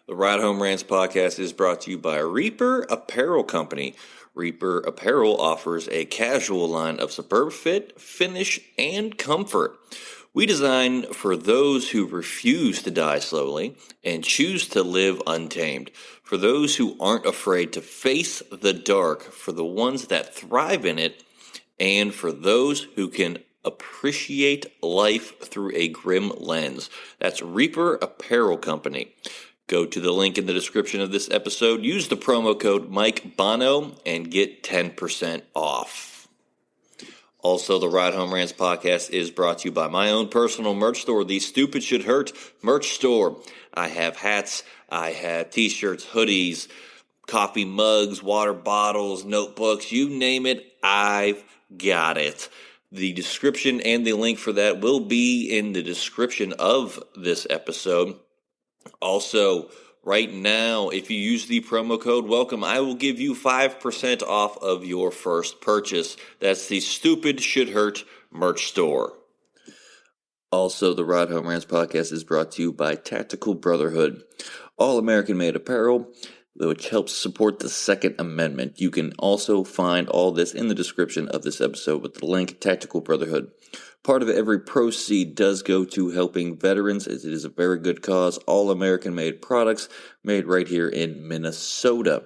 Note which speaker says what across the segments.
Speaker 1: The Ride Home Rants podcast is brought to you by Reaper Apparel Company. Reaper Apparel offers a casual line of superb fit, finish, and comfort. We design for those who refuse to die slowly and choose to live untamed. For those who aren't afraid to face the dark, for the ones that thrive in it, and for those who can appreciate life through a grim lens. That's Reaper Apparel Company. Go to the link in the description of this episode, use the promo code Mike Bono, and get 10% off. Also, the Ride Home Rants podcast is brought to you by my own personal merch store, the Stupid Should Hurt merch store. I have hats, I have t-shirts, hoodies, coffee mugs, water bottles, notebooks, you name it, I've got it. The description and the link for that will be in the description of this episode. Also, right now, if you use the promo code WELCOME, I will give you 5% off of your first purchase. That's the Stupid Should Hurt merch store. Also, the Ride Home Rants podcast is brought to you by Tactical Brotherhood, all American-made apparel, which helps support the Second Amendment. You can also find all this in the description of this episode with the link, Tactical Brotherhood. Part of every proceed does go to helping veterans, as it is a very good cause. All American-made products made right here in Minnesota.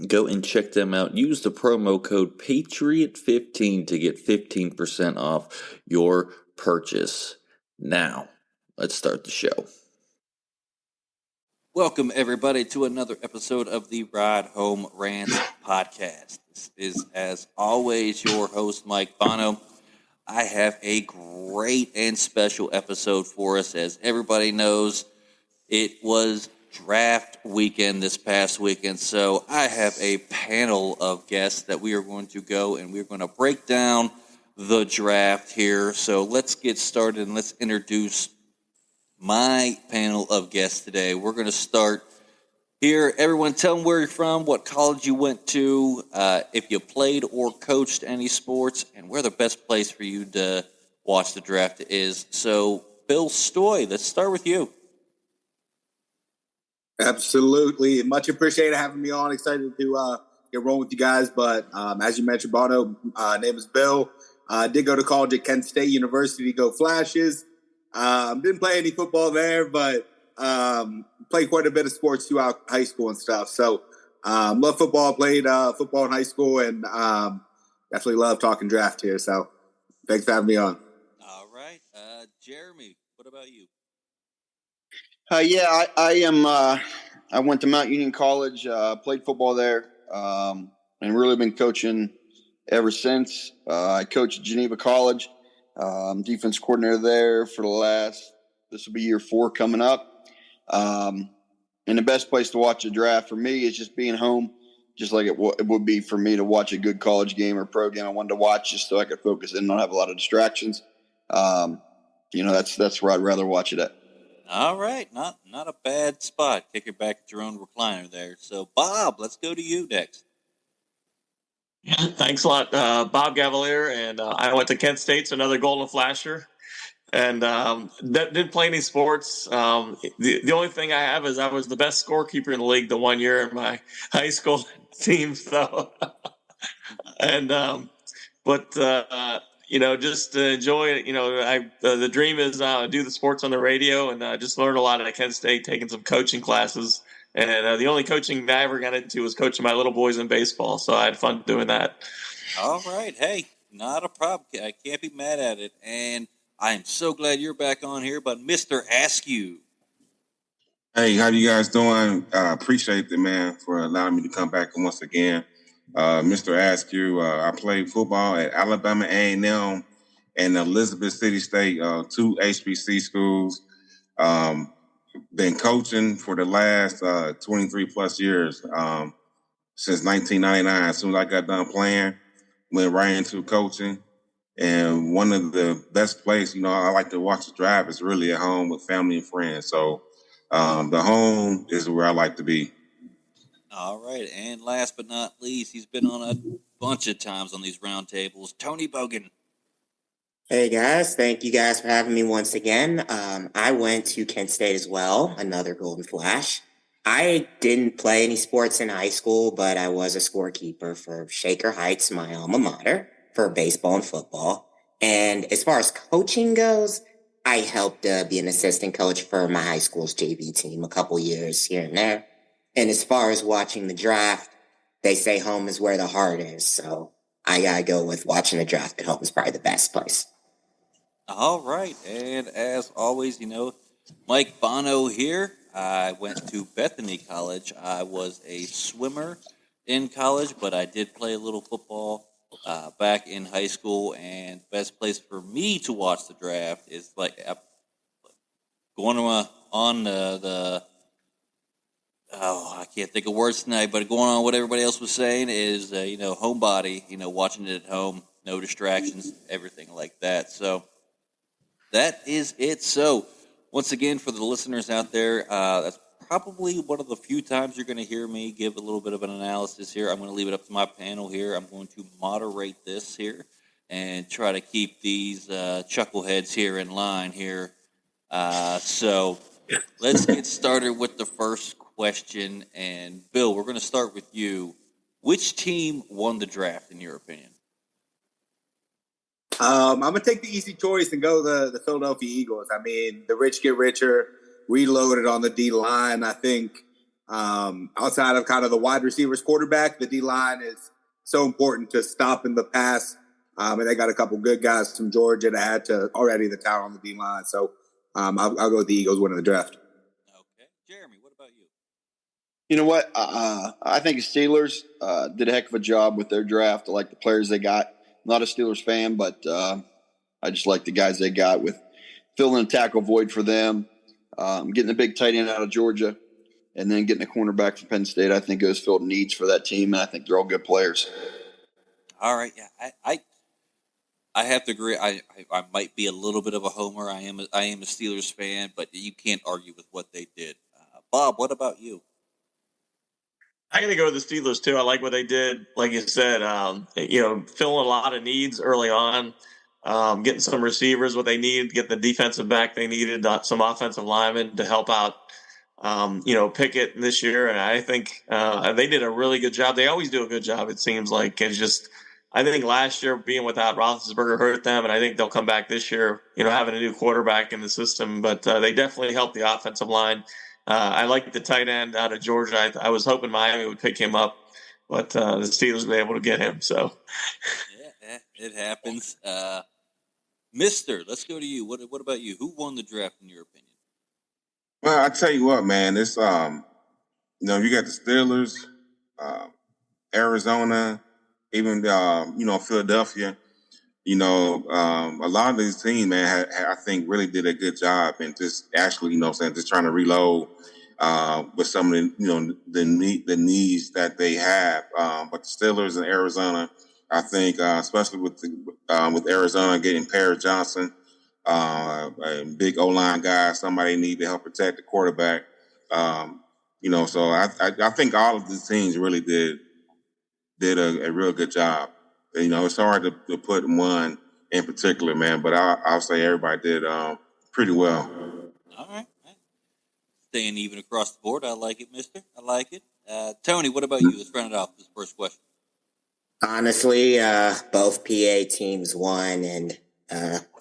Speaker 1: Go and check them out. Use the promo code PATRIOT15 to get 15% off your purchase. Now, let's start the show. Welcome, everybody, to another episode of the Ride Home Rants podcast. This is, as always, your host, Mike Bono. I have a great and special episode for us. As everybody knows, it was draft weekend this past weekend, so I have a panel of guests that we are going to go and we're going to break down the draft here. So let's get started and let's introduce my panel of guests today. We're going to start here. Everyone, tell them where you're from, what college you went to, if you played or coached any sports, and where the best place for you to watch the draft is. So, Bill Stoy, let's start with you.
Speaker 2: Absolutely. Much appreciated having me on. Excited to get rolling with you guys. But as you mentioned, Bono, name is Bill. Did go to college at Kent State University, go Flashes. Didn't play any football there, but played quite a bit of sports throughout high school and stuff. So love football, played football in high school, and definitely love talking draft here. So thanks for having me on.
Speaker 1: All right. Jeremy, what about you?
Speaker 3: Yeah, I am. I went to Mount Union College, played football there, and really been coaching ever since. I coached at Geneva College, defense coordinator there for the last, this will be year 4 coming up. And the best place to watch a draft for me is just being home, just like it would be for me to watch a good college game or pro game I wanted to watch, just so I could focus and not have a lot of distractions. That's where I'd rather watch it at.
Speaker 1: All right, not a bad spot. Kick it back at your own recliner there. So, Bob, let's go to you next.
Speaker 4: Yeah, thanks a lot, Bob Gavalier, and I went to Kent State, so another Golden Flasher, and didn't play any sports. The only thing I have is I was the best scorekeeper in the league the one year in my high school team. So, and just to enjoy it. The dream is do the sports on the radio, and just learn a lot at Kent State, taking some coaching classes. And the only coaching I ever got into was coaching my little boys in baseball, so I had fun doing that.
Speaker 1: All right. Hey, not a problem. I can't be mad at it. And I am so glad you're back on here, but Mr. Askew.
Speaker 5: Hey, how you guys doing? Appreciate it, man, for allowing me to come back once again. Mr. Askew, I played football at Alabama A&M and Elizabeth City State, 2 HBC schools. Been coaching for the last 23 plus years, since 1999. As soon as I got done playing, went right into coaching. And one of the best places, I like to watch the draft is really at home with family and friends. So the home is where I like to be.
Speaker 1: All right. And last but not least, he's been on a bunch of times on these roundtables, Tony Bogan.
Speaker 6: Hey guys, thank you guys for having me once again. I went to Kent State as well, another Golden Flash. I didn't play any sports in high school, but I was a scorekeeper for Shaker Heights, my alma mater, for baseball and football. And as far as coaching goes, I helped be an assistant coach for my high school's JV team a couple years here and there. And as far as watching the draft, they say home is where the heart is. So I gotta go with watching the draft at home is probably the best place.
Speaker 7: All right. And as always, Mike Bono here. I went to Bethany College. I was a swimmer in college, but I did play a little football back in high school. And best place for me to watch the draft is going on the I can't think of words tonight, but going on what everybody else was saying is, homebody, watching it at home, no distractions, everything like that. So that is it. So once again, for the listeners out there, that's probably one of the few times you're going to hear me give a little bit of an analysis here. I'm going to leave it up to my panel here. I'm going to moderate this here and try to keep these chuckleheads here in line here. So let's get started with the first question. And Bill, we're going to start with you. Which team won the draft, in your opinion?
Speaker 2: I'm going to take the easy choice and go the Philadelphia Eagles. I mean, the rich get richer, reloaded on the D-line. I think outside of kind of the wide receivers quarterback, the D-line is so important to stopping the pass. And they got a couple good guys from Georgia to add to already the talent on the D-line. So I'll go with the Eagles winning the draft.
Speaker 7: Okay. Jeremy, what about you?
Speaker 3: You know what? I think the Steelers did a heck of a job with their draft. I like the players they got. Not a Steelers fan, but I just like the guys they got with filling a tackle void for them, getting a big tight end out of Georgia, and then getting a cornerback from Penn State. I think it was filled needs for that team, and I think they're all good players.
Speaker 7: All right. Yeah, I have to agree. I might be a little bit of a homer. I am a Steelers fan, but you can't argue with what they did. Bob, what about you?
Speaker 4: I'm going to go with the Steelers, too. I like what they did. Like you said, filling a lot of needs early on, getting some receivers, what they needed, get the defensive back they needed, some offensive linemen to help out, Pickett this year. And I think they did a really good job. They always do a good job, it seems like. It's just, I think last year being without Roethlisberger hurt them, and I think they'll come back this year, having a new quarterback in the system. But they definitely helped the offensive line. I like the tight end out of Georgia. I was hoping Miami would pick him up, but the Steelers were able to get him. So,
Speaker 7: yeah, it happens. Mister, let's go to you. What about you? Who won the draft in your opinion?
Speaker 5: Well, I tell you what, man. It's you got the Steelers, Arizona, even Philadelphia. A lot of these teams, man, I think really did a good job and just actually, just trying to reload with some of the needs that they have. But the Steelers and Arizona, I think, especially with Arizona getting Paris Johnson, a big O-line guy, somebody need to help protect the quarterback. So I think all of these teams really did a real good job. It's hard to put one in particular, man, but I'll say everybody did pretty well.
Speaker 7: All right. Staying even across the board. I like it, mister. I like it. Tony, what about you? Let's round it off this first question.
Speaker 6: Honestly, both PA teams won, and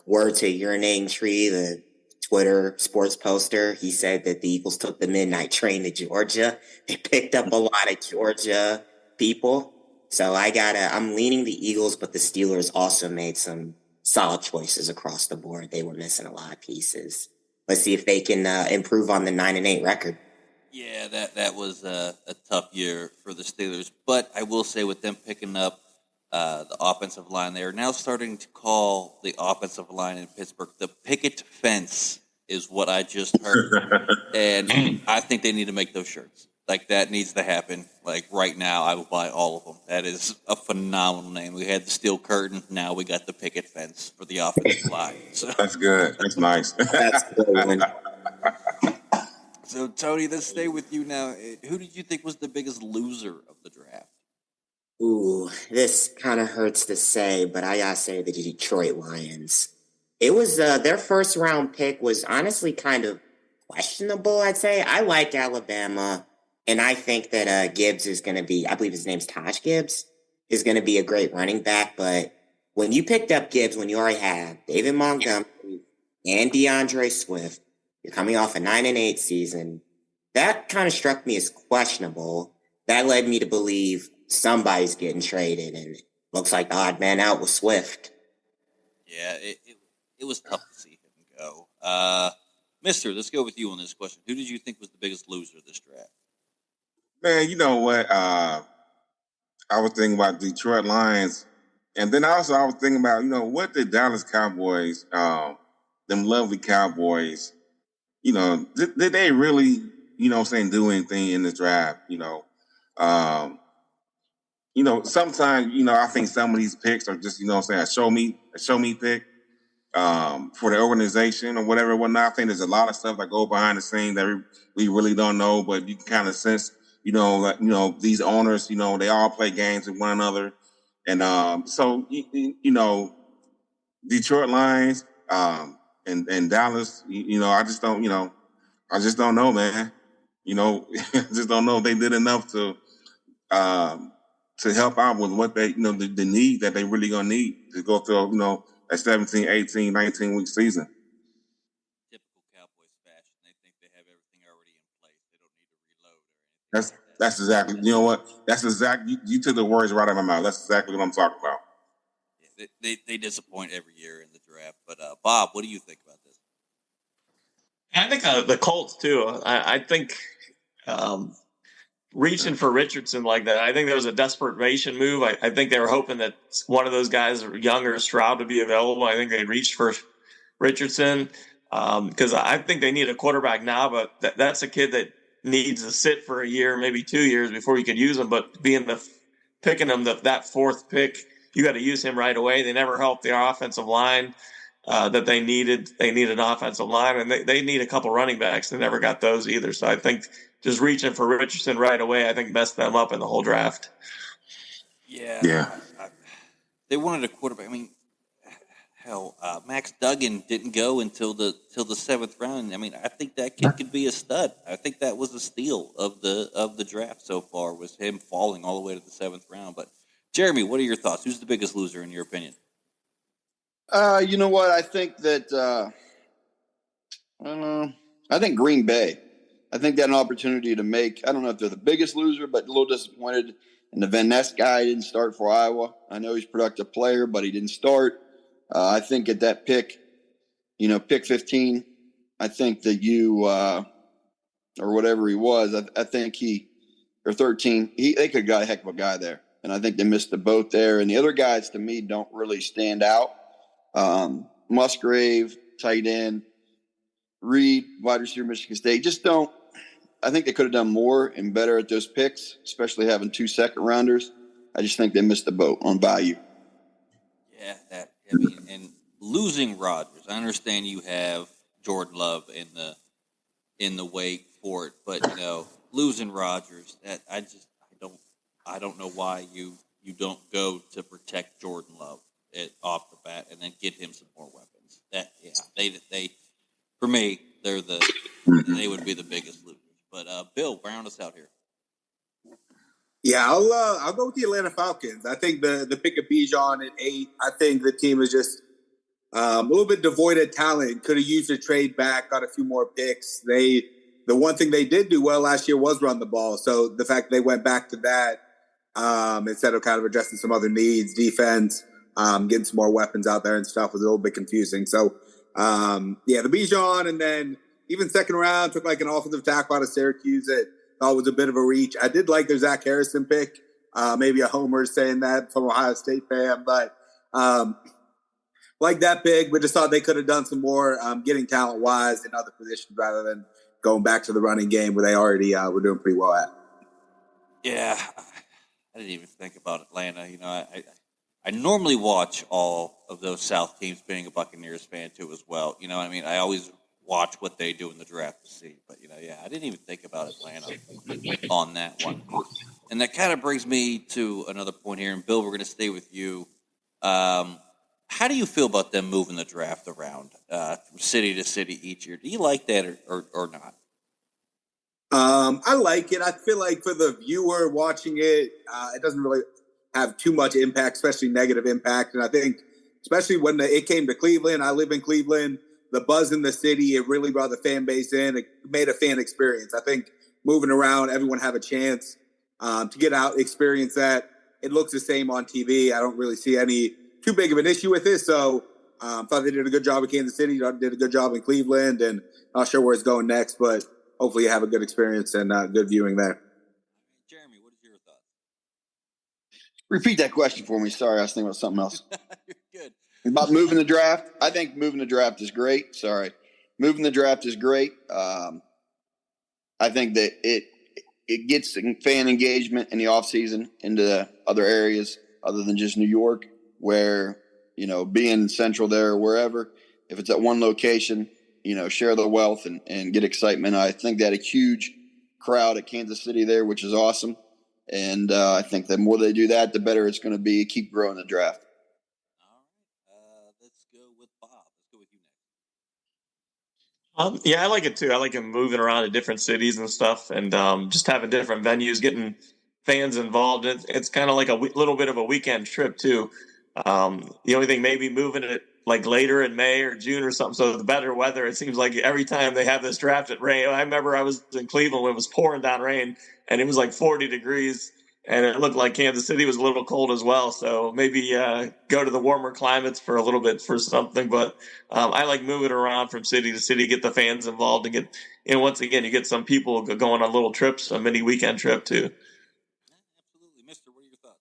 Speaker 6: word to your name tree, the Twitter sports poster, he said that the Eagles took the midnight train to Georgia. They picked up a lot of Georgia people. So I'm leaning the Eagles, but the Steelers also made some solid choices across the board. They were missing a lot of pieces. Let's see if they can improve on the 9-8 record.
Speaker 7: Yeah, that was a tough year for the Steelers. But I will say with them picking up the offensive line, they are now starting to call the offensive line in Pittsburgh the picket fence is what I just heard. And I think they need to make those shirts. Like, that needs to happen. Like, right now, I will buy all of them. That is a phenomenal name. We had the steel curtain. Now we got the picket fence for the offensive line. So
Speaker 5: that's good. That's nice.
Speaker 6: That's good.
Speaker 7: So, Tony, let's stay with you now. Who did you think was the biggest loser of the draft?
Speaker 6: Ooh, this kind of hurts to say, but I gotta say the Detroit Lions. It was their first round pick was honestly kind of questionable, I'd say. I like Alabama. And I think that Gibbs is going to be, I believe his name's Taj Gibbs, is going to be a great running back. But when you picked up Gibbs, when you already have David Montgomery and DeAndre Swift, you're coming off a 9-8 season. That kind of struck me as questionable. That led me to believe somebody's getting traded, and it looks like the odd man out was Swift.
Speaker 7: Yeah, it was tough to see him go. Mister, let's go with you on this question. Who did you think was the biggest loser of this draft?
Speaker 5: Man, you know what? I was thinking about Detroit Lions, and then also I was thinking about, what the Dallas Cowboys, them lovely Cowboys, did they really, do anything in the draft? Sometimes, I think some of these picks are just, a show me pick for the organization or whatnot. I think there's a lot of stuff that go behind the scenes that we really don't know, but you can kind of sense, these owners, they all play games with one another. And so, Detroit Lions and Dallas, I just don't know, man. I just don't know if they did enough to help out with what they, the need that they really going to need to go through, a 17, 18, 19-week season.
Speaker 7: Typical Cowboys fashion. They think they have everything already in place. They don't need to reload or anything.
Speaker 5: That's exactly, you know what? That's exactly, you took the words right out of my mouth. That's exactly what I'm talking about.
Speaker 7: Yeah, they disappoint every year in the draft. But Bob, what do you think about this?
Speaker 4: I think the Colts too. I think reaching for Richardson like that, I think there was a desperation move. I think they were hoping that one of those guys, Young or Stroud, would be available. I think they reached for Richardson because I think they need a quarterback now, but that's a kid that needs to sit for a year, maybe 2 years before you could use him. But picking him that fourth pick, you got to use him right away. They never helped the offensive line that they needed. They need an offensive line, and they need a couple running backs. They never got those either. So I think just reaching for Richardson right away, I think messed them up in the whole draft.
Speaker 7: Yeah. They wanted a quarterback. I mean, hell, Max Duggan didn't go until the 7th round. I mean, I think that kid could be a stud. I think that was a steal of the draft so far, was him falling all the way to the 7th round. But Jeremy, what are your thoughts? Who's the biggest loser in your opinion?
Speaker 3: You know what? I think that I think Green Bay. I think they had an opportunity to make. I don't know if they're the biggest loser, but a little disappointed. And the Van Ness guy didn't start for Iowa. I know he's a productive player, but he didn't start. I think at that pick, pick 15, I think that or whatever he was, I think or 13, they could have got a heck of a guy there. And I think they missed the boat there. And the other guys, to me, don't really stand out. Musgrave, tight end, Reed, wide receiver, Michigan State, just don't. I think they could have done more and better at those picks, especially having 2 second-rounders. I just think they missed the boat on value.
Speaker 7: Yeah, and losing Rodgers. I understand you have Jordan Love in the wake for it, but losing Rodgers, that I don't know why you don't go to protect Jordan Love off the bat and then get him some more weapons. They for me, they would be the biggest losers. But Bill, round us out here.
Speaker 2: Yeah, I'll go with the Atlanta Falcons. I think the pick of Bijan at 8. I think the team is just a little bit devoid of talent. Could have used a trade back, got a few more picks. The one thing they did do well last year was run the ball. So the fact they went back to that instead of kind of addressing some other needs, defense, getting some more weapons out there and stuff was a little bit confusing. So the Bijan, and then even second round took like an offensive tackle out of Syracuse that thought was a bit of a reach. I did like their Zach Harrison pick. Maybe a homer saying that from Ohio State fan, but like that pick, but just thought they could have done some more getting talent-wise in other positions rather than going back to the running game where they already were doing pretty well at.
Speaker 7: Yeah, I didn't even think about Atlanta. I normally watch all of those South teams, being a Buccaneers fan too as well. I always watch what they do in the draft to see. But, I didn't even think about Atlanta on that one. And that kind of brings me to another point here. And, Bill, we're going to stay with you. How do you feel about them moving the draft around from city to city each year? Do you like that or not?
Speaker 2: I like it. I feel like for the viewer watching it, it doesn't really have too much impact, especially negative impact. And I think, especially when it came to Cleveland, I live in Cleveland, the buzz in the city, it really brought the fan base in. It made a fan experience. I think moving around, everyone have a chance to get out, experience that. It looks the same on TV. I don't really see any too big of an issue with it. So thought they did a good job in Kansas City, did a good job in Cleveland, and not sure where it's going next, but hopefully you have a good experience and good viewing there.
Speaker 7: Jeremy, what is your thoughts?
Speaker 3: Repeat that question for me. Sorry, I was thinking about something else.
Speaker 7: You're good.
Speaker 3: About moving the draft. I think moving the draft is great. Sorry. Moving the draft is great. I think that it gets fan engagement in the offseason into other areas other than just New York, where, being central there or wherever, if it's at one location, share the wealth and get excitement. I think that a huge crowd at Kansas City there, which is awesome. And I think the more they do that, the better it's going to be. Keep growing the draft.
Speaker 7: All right. Let's go with Bob. Let's go with you next.
Speaker 4: Yeah, I like it too. I like him moving around to different cities and stuff, and just having different venues, getting fans involved. It's kind of like a little bit of a weekend trip too. The only thing, maybe moving it like later in May or June or something, so the better weather. It seems like every time they have this draft at rain. I remember I was in Cleveland when it was pouring down rain, and it was like 40 degrees, and it looked like Kansas City was a little cold as well. So maybe go to the warmer climates for a little bit for something. But I like moving around from city to city, get the fans involved, and get, once again, you get some people going on little trips, a mini weekend trip too.
Speaker 7: Absolutely. Mister, what are your thoughts?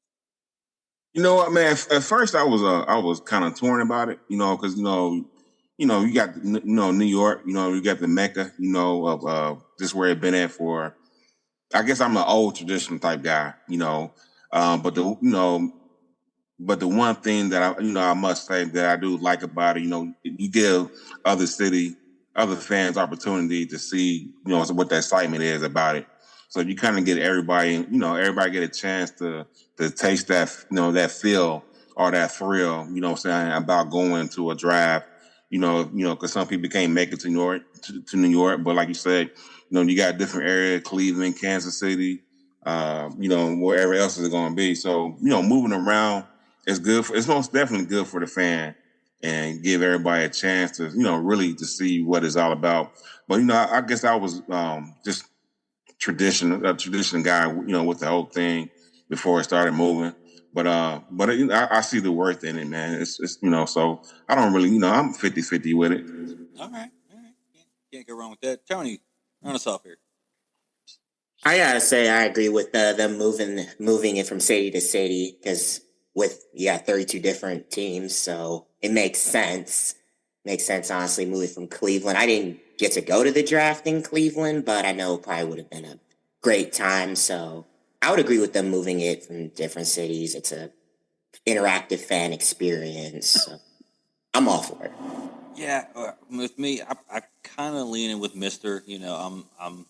Speaker 5: You know what, man? At first, I was kind of torn about it, because you got New York, you got the Mecca, of just where it been at for. I guess I'm an old traditional type guy, but but the one thing that I must say that I do like about it, you give other fans opportunity to see, what the excitement is about it. So you kind of get everybody get a chance to taste that, that feel or that thrill, about going to a draft, because some people can't make it to New York, but like you said, you got different areas, Cleveland, Kansas City, wherever else is going to be. So, moving around is good. It's most definitely good for the fan and give everybody a chance to, really to see what it's all about. But, I guess I was just a tradition guy, with the whole thing before it started moving. But I see the worth in it, man. It's so I don't really, I'm 50-50 with it.
Speaker 7: All right. Can't go wrong with that. Tony, run us off here.
Speaker 6: I gotta say, I agree with them moving it from city to city, because you got 32 different teams, so it makes sense. Makes sense, honestly, moving from Cleveland. I didn't get to go to the draft in Cleveland, but I know it probably would have been a great time. So I would agree with them moving it from different cities. It's a interactive fan experience. So I'm all for it.
Speaker 7: Yeah, with me, I kind of lean in with Mister. I'm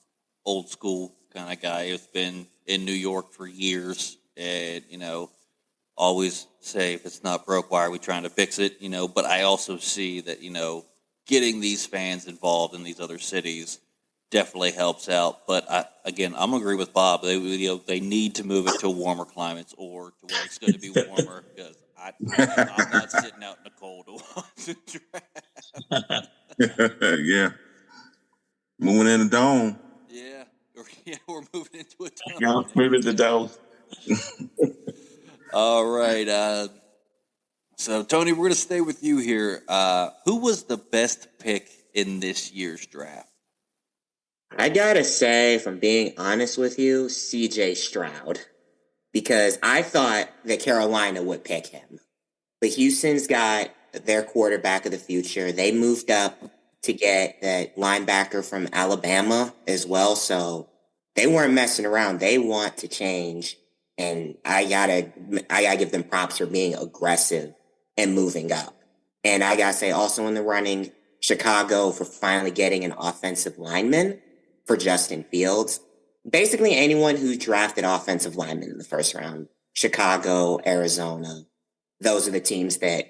Speaker 7: old school kind of guy who's been in New York for years, and always say, if it's not broke, why are we trying to fix it? But I also see that getting these fans involved in these other cities definitely helps out. But I'm agree with Bob. They need to move it to warmer climates or to where it's going to be warmer, because I'm not sitting out in the cold to watch the draft.
Speaker 5: Yeah. Moving in the dome.
Speaker 7: Yeah. We're moving into a dome.
Speaker 4: Yeah, moving the dome.
Speaker 7: All right. So, Tony, we're going to stay with you here. Who was the best pick in this year's draft?
Speaker 6: I gotta say, if I'm being honest with you, CJ Stroud. Because I thought that Carolina would pick him. But Houston's got their quarterback of the future. They moved up to get that linebacker from Alabama as well. So they weren't messing around. They want to change. And I gotta give them props for being aggressive and moving up. And I gotta say, also in the running, Chicago for finally getting an offensive lineman for Justin Fields. Basically, anyone who drafted offensive linemen in the first round, Chicago, Arizona, those are the teams that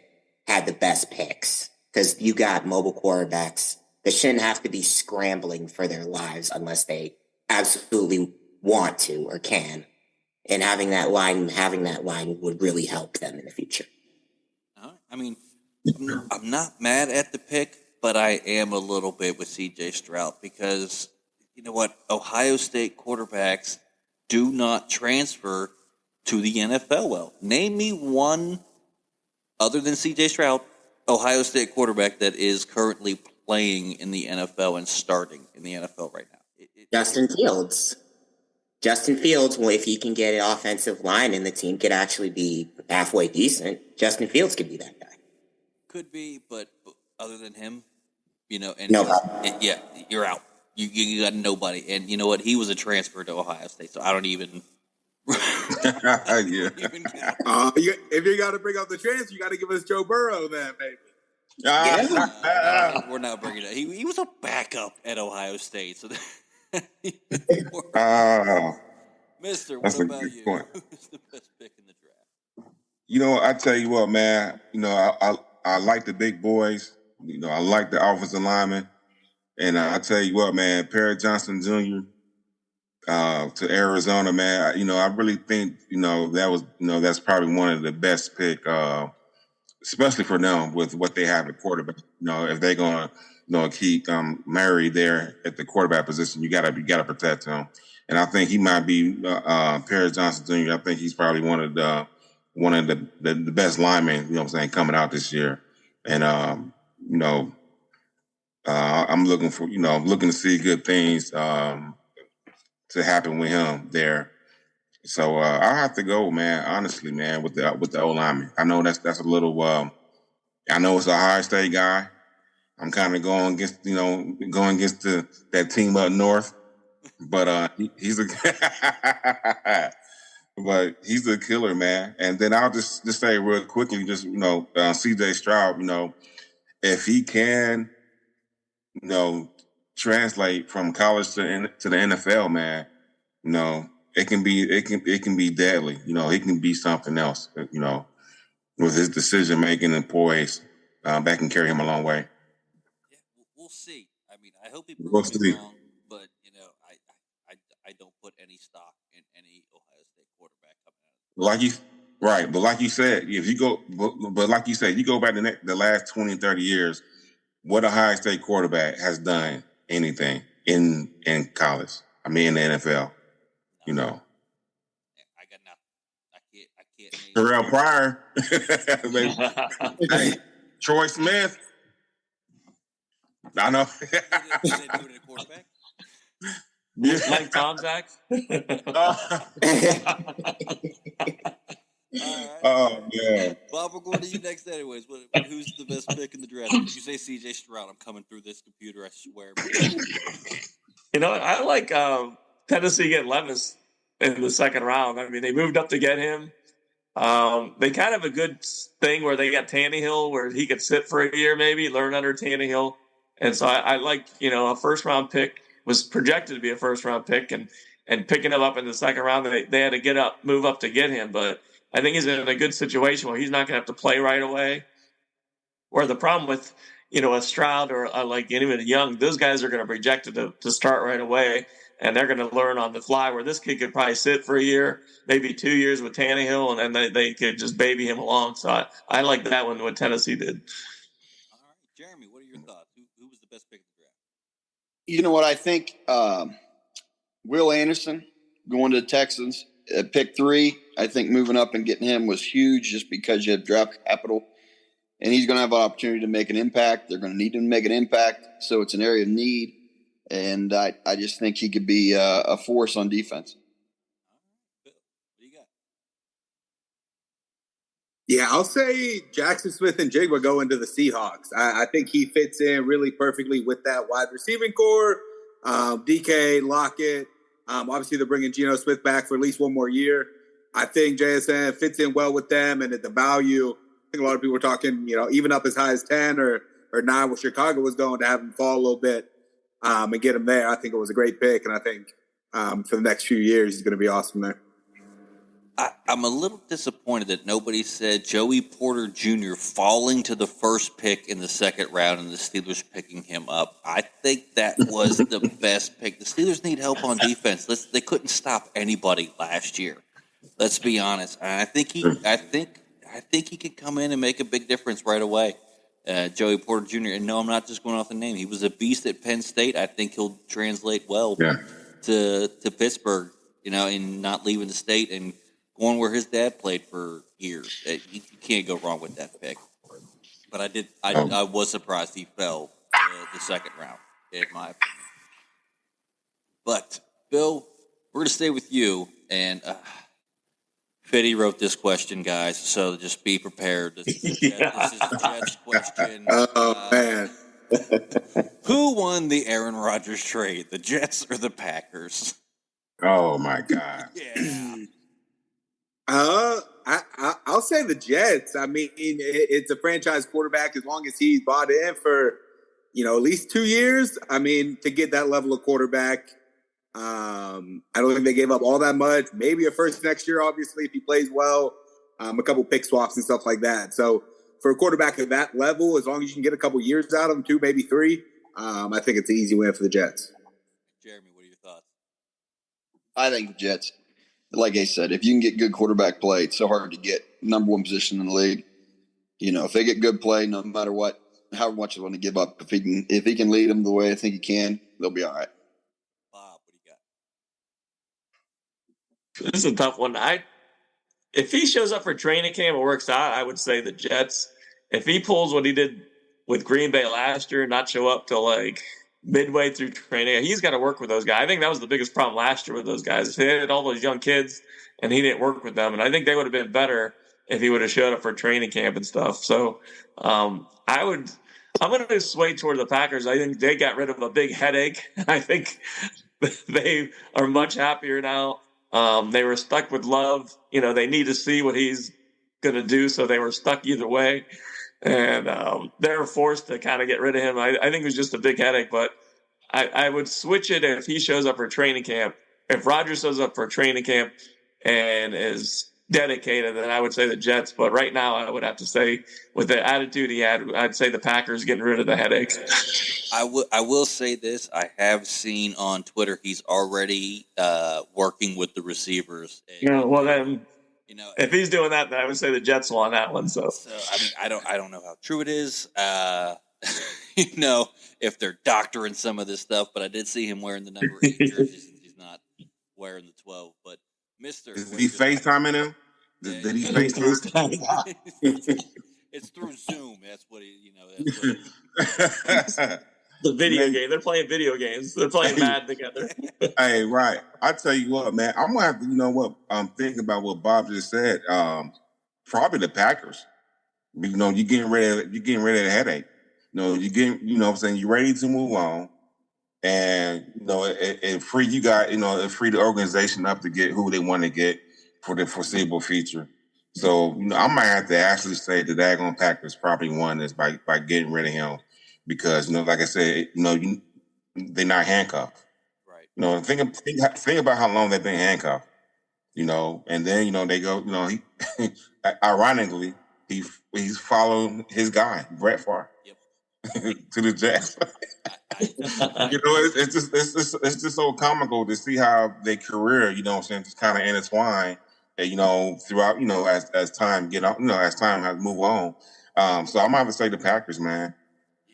Speaker 6: had the best picks, because you got mobile quarterbacks that shouldn't have to be scrambling for their lives unless they absolutely want to or can. And having that line would really help them in the future.
Speaker 7: I mean, I'm not mad at the pick, but I am a little bit with C.J. Stroud because, you know what, Ohio State quarterbacks do not transfer to the NFL well. Name me one, other than C.J. Stroud, Ohio State quarterback that is currently playing in the NFL and starting in the NFL right now.
Speaker 6: Justin Fields. Justin Fields, well, if he can get an offensive line and the team could actually be halfway decent, Justin Fields could be that guy.
Speaker 7: Could be, but other than him, and
Speaker 6: Nobody.
Speaker 7: you're out. You got nobody. And you know what? He was a transfer to Ohio State, so I don't even.
Speaker 5: Yeah.
Speaker 2: If you got to bring up the transfer, you got to give us Joe Burrow then, baby.
Speaker 7: We're not bringing it. He was a backup at Ohio State, so. Mister, what about you?
Speaker 5: Point.
Speaker 7: Who's the best pick in the draft?
Speaker 5: I tell you what, man. I like the big boys. I like the offensive linemen, and I tell you what, man. Perry Johnson Jr. To Arizona, man. I really think that was that's probably one of the best pick, especially for them with what they have at quarterback. If they're gonna keep Murray there at the quarterback position, you gotta protect him. And I think he might be Perry Johnson Jr. I think he's probably one of the best linemen, coming out this year. And I'm looking to see good things to happen with him there. So I have to go, man. Honestly, man, with the O lineman. I know that's a little. I know it's a Ohio State guy. I'm kind of going against that team up north, but he's a killer, man. And then I'll just say real quickly, C.J. Stroud, if he can, translate from college to the NFL, man, it can be deadly. He can be something else. With his decision making and poise, that can carry him a long way.
Speaker 7: We'll see. I mean, I hope he proves me wrong, but I don't put any stock in any Ohio State quarterback coming out.
Speaker 5: But like you said, if you go, but like you said, you go back to the last 20, 30 years, what Ohio State quarterback has done anything in college? I mean, in the NFL,
Speaker 7: I got nothing. I can't.
Speaker 5: Terrell Pryor, hey, Troy Smith. I know.
Speaker 4: Mike Tomczak.
Speaker 5: Oh yeah.
Speaker 7: Bob, we're going to you next, anyways. Who's the best pick in the draft? If you say C.J. Stroud, I'm coming through this computer. I swear.
Speaker 4: I like Tennessee getting Levis in the second round. I mean, they moved up to get him. They kind of have a good thing where they got Tannehill, where he could sit for a year, maybe learn under Tannehill. And so I like, a first round pick was projected to be a first round pick, and picking him up in the second round, they had to move up to get him. But I think he's in a good situation where he's not going to have to play right away. Where the problem with, a Stroud or like even Young, those guys are going to be projected to start right away, and they're going to learn on the fly, where this kid could probably sit for a year, maybe 2 years with Tannehill, and then they could just baby him along. So I like that one, what Tennessee did.
Speaker 7: All right. Jeremy, what are your thoughts? Who was the best pick in the draft?
Speaker 3: You know what? I think Will Anderson going to the Texans at pick 3. I think moving up and getting him was huge just because you have draft capital. And he's going to have an opportunity to make an impact. They're going to need him to make an impact. So it's an area of need. And I just think he could be a force on defense.
Speaker 7: Bill, what do you got?
Speaker 2: Yeah, I'll say Jackson Smith and Jigba go into the Seahawks. I think he fits in really perfectly with that wide receiving core. DK, Lockett. Obviously, they're bringing Geno Smith back for at least one more year. I think JSN fits in well with them, and at the value, I think a lot of people were talking, even up as high as 10 or 9 where Chicago was going, to have him fall a little bit and get him there. I think it was a great pick, and I think for the next few years, he's going to be awesome there.
Speaker 7: I'm a little disappointed that nobody said Joey Porter Jr. falling to the first pick in the second round and the Steelers picking him up. I think that was the best pick. The Steelers need help on defense. They couldn't stop anybody last year. Let's be honest. And I think he could come in and make a big difference right away. Joey Porter Jr. And no, I'm not just going off the name. He was a beast at Penn State. I think he'll translate well to Pittsburgh, and not leaving the state and going where his dad played for years. You can't go wrong with that pick. But I was surprised he fell the second round, in my opinion. But, Bill, we're going to stay with you. And Fitty wrote this question, guys, so just be prepared. This is a Jets question.
Speaker 2: Oh, man.
Speaker 7: Who won the Aaron Rodgers trade, the Jets or the Packers?
Speaker 5: Oh, my God.
Speaker 7: Yeah.
Speaker 2: I'll say the Jets. I mean, it's a franchise quarterback as long as he's bought in for, at least 2 years. I mean, to get that level of quarterback, I don't think they gave up all that much. Maybe a first next year, obviously, if he plays well, a couple pick swaps and stuff like that. So for a quarterback at that level, as long as you can get a couple years out of him, 2, maybe 3, I think it's an easy win for the Jets.
Speaker 7: Jeremy, what are your thoughts?
Speaker 3: I think the Jets, like I said, if you can get good quarterback play, it's so hard to get number one position in the league. If they get good play, no matter what, how much they want to give up, if he can lead them the way I think he can, they'll be all right.
Speaker 7: Bob, what do you got?
Speaker 4: This is a tough one. If he shows up for training camp and works out, I would say the Jets. If he pulls what he did with Green Bay last year, not show up till like midway through training, he's got to work with those guys. I think that was the biggest problem last year with those guys. They had all those young kids, and he didn't work with them. And I think they would have been better if he would have showed up for training camp and stuff. So I'm going to sway toward the Packers. I think they got rid of a big headache. I think they are much happier now. They were stuck with Love. They need to see what he's going to do, so they were stuck either way. And they were forced to kind of get rid of him. I think it was just a big headache, but I would switch it if he shows up for training camp. If Rodgers shows up for training camp and is dedicated, then I would say the Jets. But right now, I would have to say, with the attitude he had, I'd say the Packers getting rid of the headache.
Speaker 7: I will say this. I have seen on Twitter he's already working with the receivers.
Speaker 4: Well, then, if he's doing that, then I would say the Jets will on that one. So
Speaker 7: I mean, I don't know how true it is. If they're doctoring some of this stuff, but I did see him wearing the number 8 jersey since he's not wearing the 12. But Mister,
Speaker 5: is he FaceTiming him? Did he FaceTime?
Speaker 7: It's through Zoom. That's what he.
Speaker 4: The video game. They're playing video games. They're playing Madden together.
Speaker 5: Hey, right. I tell you what, man. I'm gonna have to. I'm thinking about what Bob just said. Probably the Packers. You're getting rid of the headache. I'm saying you're ready to move on, and it free you got it free the organization up to get who they want to get for the foreseeable future. So I might have to actually say the daggone Packers probably won this by getting rid of him. Because like I said, they're not handcuffed.
Speaker 7: Right.
Speaker 5: Think about how long they've been handcuffed. And then they go. He ironically he's following his guy Brett Favre to the Jets. It's just so comical to see how their career, just kind of intertwine. Throughout, as time as time has moved on. So I'm gonna have to say the Packers, man.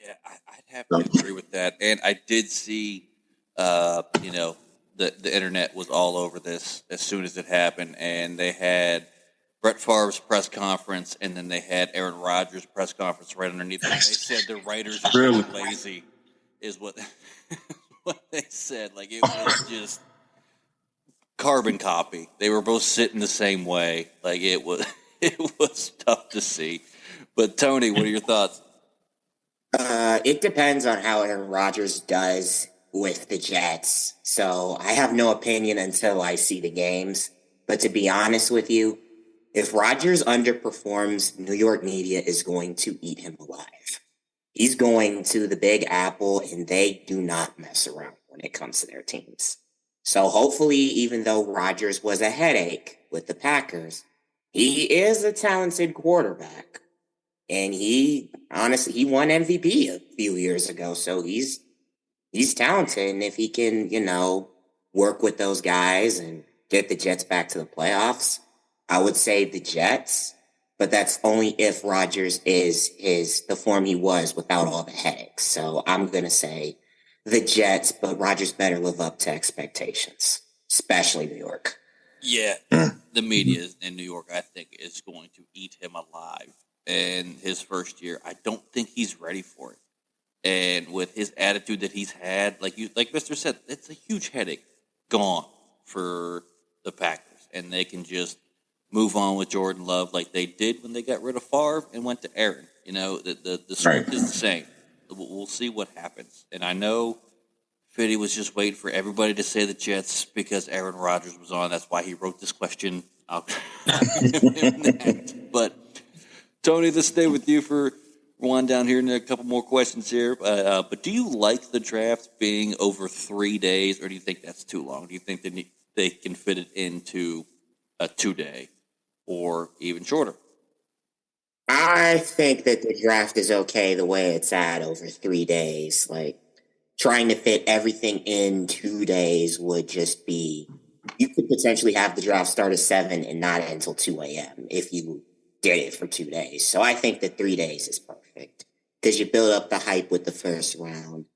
Speaker 7: Yeah, I'd have to agree with that. And I did see, the internet was all over this as soon as it happened. And they had Brett Favre's press conference, and then they had Aaron Rodgers' press conference right underneath it. They said the writers are really lazy, is what they said. Like, it was just carbon copy. They were both sitting the same way. Like, it was tough to see. But, Tony, what are your thoughts?
Speaker 6: It depends on how Aaron Rodgers does with the Jets. So I have no opinion until I see the games. But to be honest with you, if Rodgers underperforms, New York media is going to eat him alive. He's going to the Big Apple, and they do not mess around when it comes to their teams. So hopefully, even though Rodgers was a headache with the Packers, he is a talented quarterback. And he won MVP a few years ago. So he's talented. And if he can, work with those guys and get the Jets back to the playoffs, I would say the Jets. But that's only if Rodgers is the form he was without all the headaches. So I'm gonna say the Jets, but Rodgers better live up to expectations, especially New York.
Speaker 7: Yeah, the media in New York, I think, is going to eat him alive in his first year. I don't think he's ready for it. And with his attitude that he's had, like Mr. said, it's a huge headache gone for the Packers, and they can just move on with Jordan Love like they did when they got rid of Favre and went to Aaron. The script is the same. We'll see what happens. And I know Fitty was just waiting for everybody to say the Jets because Aaron Rodgers was on. That's why he wrote this question. But Tony, let's stay with you for one down here and a couple more questions here. But do you like the draft being over 3 days, or do you think that's too long? Do you think they can fit it into a 2-day or even shorter?
Speaker 6: I think that the draft is okay the way it's at over 3 days. Like, trying to fit everything in 2 days would just be, you could potentially have the draft start at 7 and not until 2 a.m. if you did it for 2 days. So I think that 3 days is perfect because you build up the hype with the first round.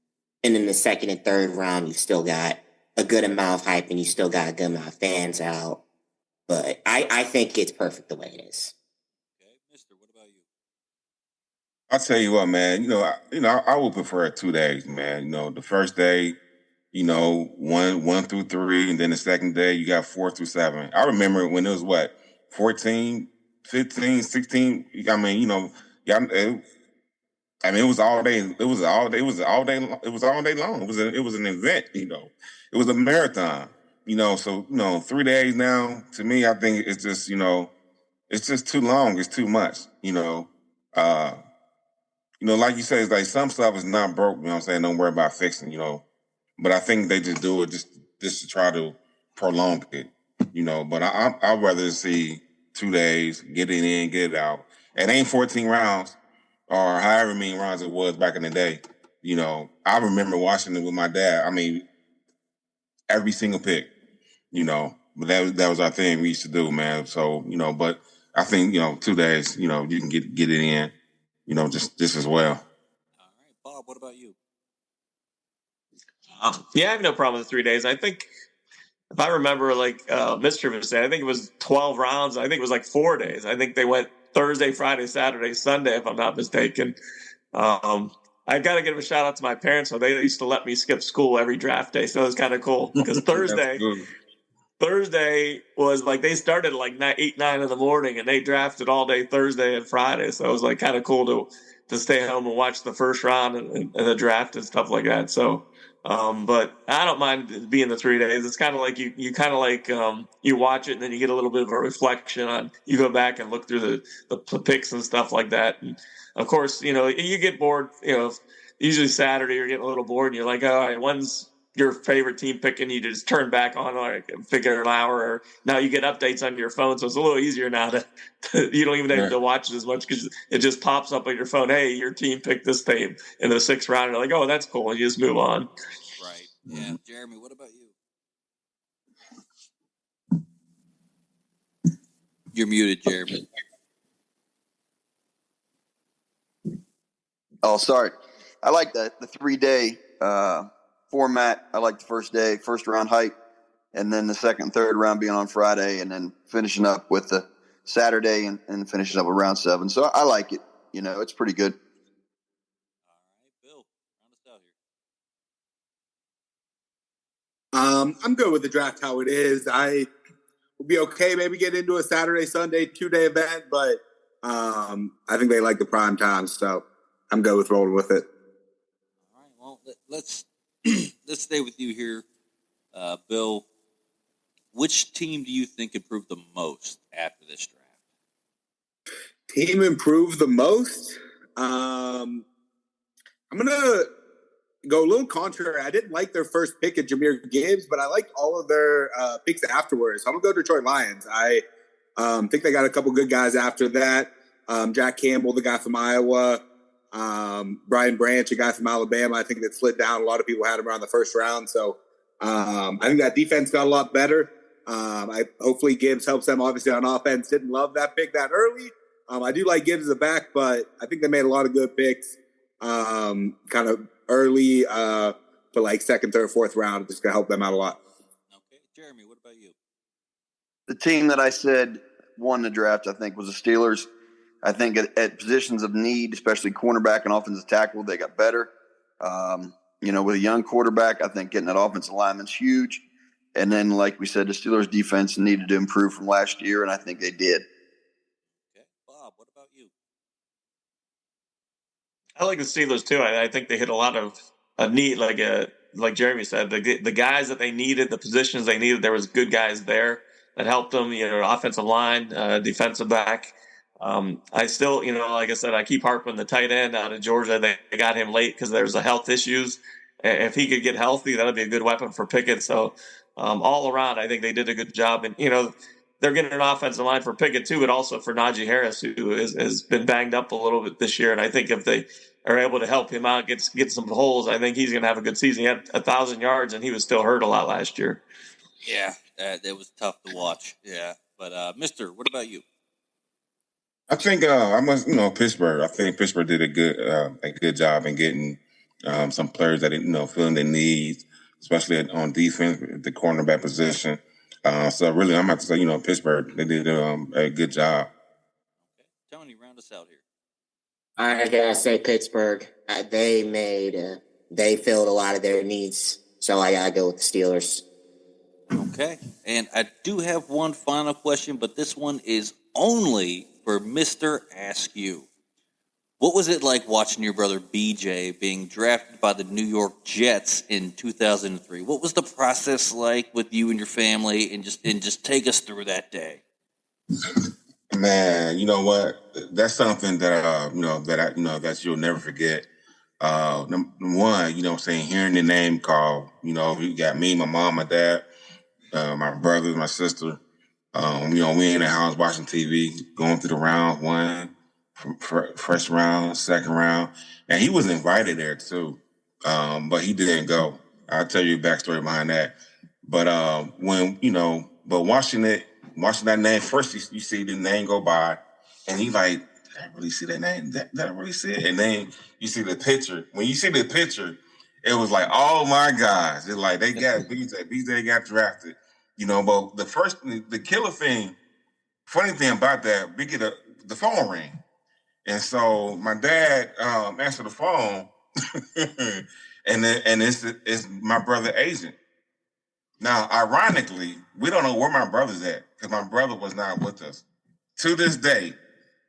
Speaker 6: And in the second and third round, you've still got a good amount of hype and you still got a good amount of fans out. But I think it's perfect the way it is.
Speaker 7: Okay, Mister, what about you?
Speaker 5: I'll tell you what, man. I would prefer 2 days, man. The first day, 1 through 3, and then the second day you got 4 through 7. I remember when it was 14, 15, 16. I mean, it was all day. It was all day. It was all day. It was all day long. It was an event. It was a marathon. So 3 days now to me, I think it's just it's just too long. It's too much. Like you say, it's like some stuff is not broke. You know what I'm saying? Don't worry about fixing. But I think they just do it just to try to prolong it. But I'd rather see 2 days, get it in, get it out. It ain't 14 rounds or however many rounds it was back in the day. I remember watching it with my dad. I mean, every single pick. But that was our thing we used to do, man. So but I think 2 days. You can get it in. Just as well.
Speaker 7: All right, Bob, what about you?
Speaker 4: Yeah, I have no problem with 3 days. I think if I remember, Mr. was saying, I think it was 12 rounds. I think it was 4 days. I think they went Thursday, Friday, Saturday, Sunday, if I'm not mistaken. I got to give a shout out to my parents. So they used to let me skip school every draft day. So it was kind of cool because Thursday was they started at 8, 9 in the morning and they drafted all day Thursday and Friday. So it was kind of cool to stay home and watch the first round and the draft and stuff like that. So, but I don't mind being the 3 days. It's kind of like you watch it and then you get a little bit of a reflection on, you go back and look through the picks and stuff like that. And of course, you get bored, usually Saturday you're getting a little bored and you're like, all right, when's your favorite team picking, you just turn back on figure an hour, or now you get updates on your phone. So it's a little easier now to you don't even have to watch it as much because it just pops up on your phone. Hey, your team picked this team in the 6th round. You're like, oh, that's cool. And you just move on.
Speaker 7: Right. Yeah. Jeremy, what about you? You're muted, Jeremy.
Speaker 3: Oh, sorry. I like the 3-day format. I like the first round hype, and then the second and third round being on Friday, and then finishing up with the Saturday and finishing up with round 7. So I like it. It's pretty good.
Speaker 7: All right, Bill, round us out here.
Speaker 2: I'm good with the draft how it is. I would be okay maybe get into a Saturday, Sunday, 2-day event, but I think they like the prime time, so I'm good with rolling with it.
Speaker 7: All right, well, let's stay with you here, Bill. Which team do you think improved the most after this draft?
Speaker 2: Team improved the most? I'm going to go a little contrary. I didn't like their first pick at Jahmyr Gibbs, but I liked all of their picks afterwards. So I'm going to go Detroit Lions. I think they got a couple good guys after that. Jack Campbell, the guy from Iowa. Brian Branch, a guy from Alabama. I think that slid down. A lot of people had him around the first round. So I think that defense got a lot better. Hopefully Gibbs helps them obviously on offense. Didn't love that pick that early. I do like Gibbs as a back, but I think they made a lot of good picks kind of early for like second, third, fourth round. Just going to help them out a lot.
Speaker 7: Okay. Jeremy, what about you?
Speaker 3: The team that I said won the draft, I think, was the Steelers. I think at positions of need, especially cornerback and offensive tackle, they got better. With a young quarterback, I think getting that offensive lineman's huge. And then, like we said, the Steelers' defense needed to improve from last year, and I think they did.
Speaker 7: Okay. Bob, what about you?
Speaker 4: I like the Steelers too. I think they hit a lot of need, like Jeremy said, the guys that they needed, the positions they needed. There was good guys there that helped them. Offensive line, defensive back. I still, like I said, I keep harping the tight end out of Georgia. They got him late because there's health issues. If he could get healthy, that'd be a good weapon for Pickett. So all around, I think they did a good job. And they're getting an offensive line for Pickett too, but also for Najee Harris, who has been banged up a little bit this year. And I think if they are able to help him out, get some holes, I think he's going to have a good season. He had 1,000 yards, and he was still hurt a lot last year.
Speaker 7: Yeah, it was tough to watch. Yeah, but Mister, what about you?
Speaker 5: I think Pittsburgh. I think Pittsburgh did a good job in getting some players that filling their needs, especially on defense, the cornerback position. So really, I'm about to say, Pittsburgh, they did a good job.
Speaker 7: Okay, Tony, round us out here.
Speaker 6: I gotta say Pittsburgh. They filled a lot of their needs, so I gotta go with the Steelers.
Speaker 7: Okay, and I do have one final question, but this one is only for Mr. Askew. What was it like watching your brother BJ being drafted by the New York Jets in 2003? What was the process like with you and your family, and just take us through that day?
Speaker 5: Man, you know what? That's something that that you'll never forget. Number one, hearing the name called, you got me, my mom, my dad, my brothers, my sister. We in the house watching TV, going through the round one, first round, second round, and he was invited there too, but he didn't go. I'll tell you a backstory behind that. But but watching that name first, you see the name go by, and he like, did I really see that name? Did I really see it? And then you see the picture. When you see the picture, it was like, oh my gosh! It's like they got BJ. BJ got drafted. But the killer thing, funny thing about that, we get the phone ring. And so my dad answered the phone, and it's my brother agent. Now, ironically, we don't know where my brother's at because my brother was not with us to this day.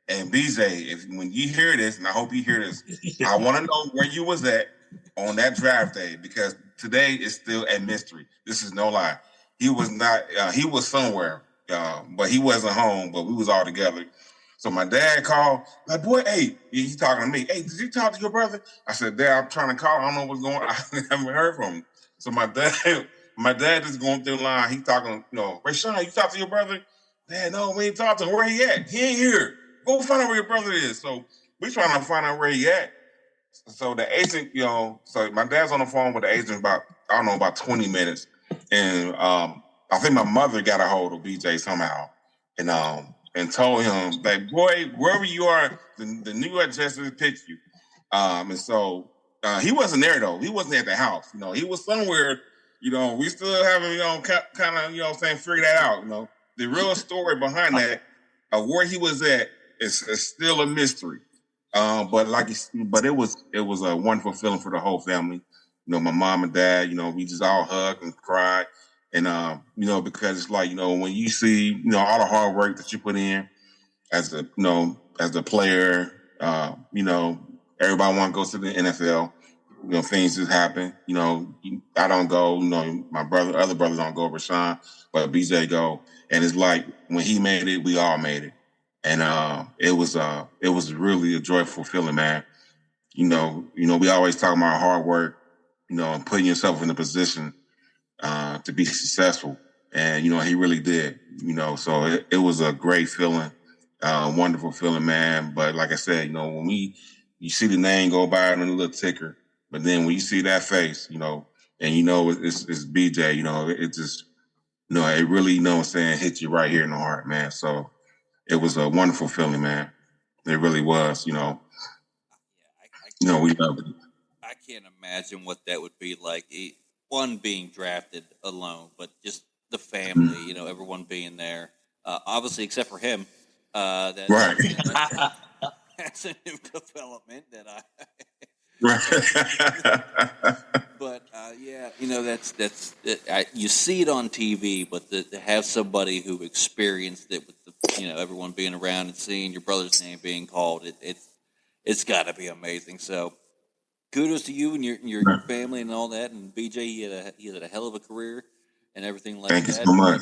Speaker 5: And BJ, when you hear this, and I hope you hear this, I want to know where you was at on that draft day because today is still a mystery. This is no lie. He was not. He was somewhere, but he wasn't home. But we was all together. So my dad called, like, boy, hey, he's talking to me. Hey, did you talk to your brother? I said, Dad, I'm trying to call. I don't know what's going on. I haven't heard from him. So my dad is going through the line. He's talking, Rashawn, you talk to your brother? Dad, no, we ain't talking to him. Where he at? He ain't here. Go find out where your brother is. So we trying to find out where he at. So the agent, so my dad's on the phone with the agent about 20 minutes. And I think my mother got a hold of BJ somehow. And told him, like, boy, wherever you are, the New York Jets will pick you. And so he wasn't there, though. He wasn't at the house. He was somewhere, we still haven't, kind of, figure that out. The real story behind that, where he was at, is still a mystery. But it was a wonderful feeling for the whole family. My mom and dad, we just all hugged and cried. And, because it's like, when you see, all the hard work that you put in as a player, everybody want to go to the NFL, things just happen. I don't go, my other brothers don't go, Rashawn, but BJ go. And it's like, when he made it, we all made it. And, it was really a joyful feeling, man. We always talk about hard work. and putting yourself in a position to be successful. And, he really did, so it was a great feeling, wonderful feeling, man. But like I said, when you see the name go by on the little ticker, but then when you see that face, and it's BJ, it just, it really, hit you right here in the heart, man. So it was a wonderful feeling, man. It really was, we loved it.
Speaker 7: I can't imagine what that would be like. One, being drafted alone, but just the family, everyone being there. Obviously, except for him. Right. That's a new development that I. But that's you see it on TV, but to have somebody who experienced it with everyone being around and seeing your brother's name being called, it's got to be amazing. So kudos to you and your family and all that. And BJ, he had a hell of a career and everything like that.
Speaker 5: Thank you so much.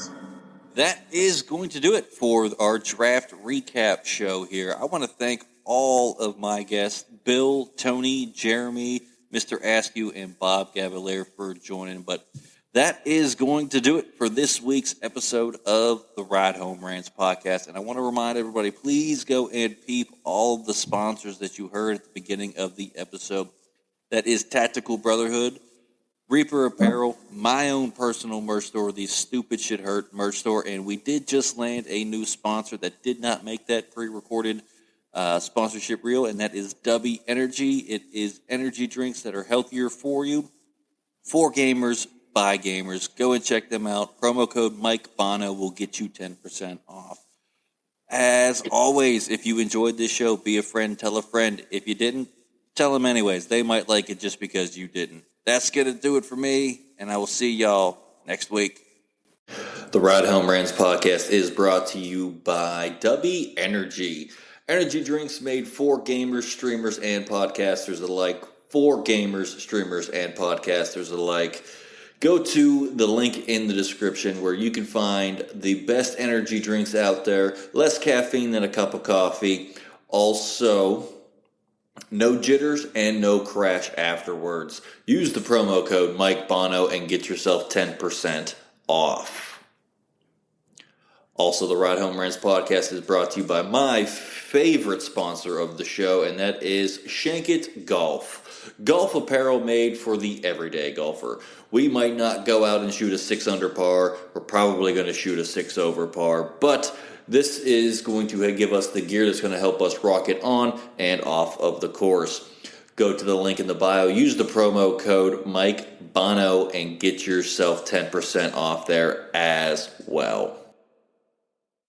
Speaker 7: That is going to do it for our draft recap show here. I want to thank all of my guests, Bill, Tony, Jeremy, Mr. Askew, and Bob Gavalier for joining. But that is going to do it for this week's episode of the Ride Home Rants podcast. And I want to remind everybody, please go and peep all of the sponsors that you heard at the beginning of the episode. That is Tactical Brotherhood, Reaper Apparel, my own personal merch store, the Stupid Shit Hurt merch store. And we did just land a new sponsor that did not make that pre-recorded sponsorship reel, and that is W Energy. It is energy drinks that are healthier for you, for gamers, by gamers. Go and check them out. Promo code Mike Bono will get you 10% off. As always, if you enjoyed this show, be a friend, tell a friend. If you didn't, tell them anyways. They might like it just because you didn't. That's going to do it for me, and I will see y'all next week.
Speaker 1: The Ride Home Rants podcast is brought to you by W Energy. Energy drinks made for gamers, streamers, and podcasters alike. For gamers, streamers, and podcasters alike. Go to the link in the description where you can find the best energy drinks out there. Less caffeine than a cup of coffee. Also, no jitters and no crash afterwards. Use the promo code Mike Bono and get yourself 10% off. Also, the Ride Home Rants podcast is brought to you by my favorite sponsor of the show, and that is Shankit Golf. Golf apparel made for the everyday golfer. We might not go out and shoot a 6 under par. We're probably going to shoot a 6 over par, but this is going to give us the gear that's going to help us rock it on and off of the course. Go to the link in the bio, use the promo code Mike Bono, and get yourself 10% off there as well.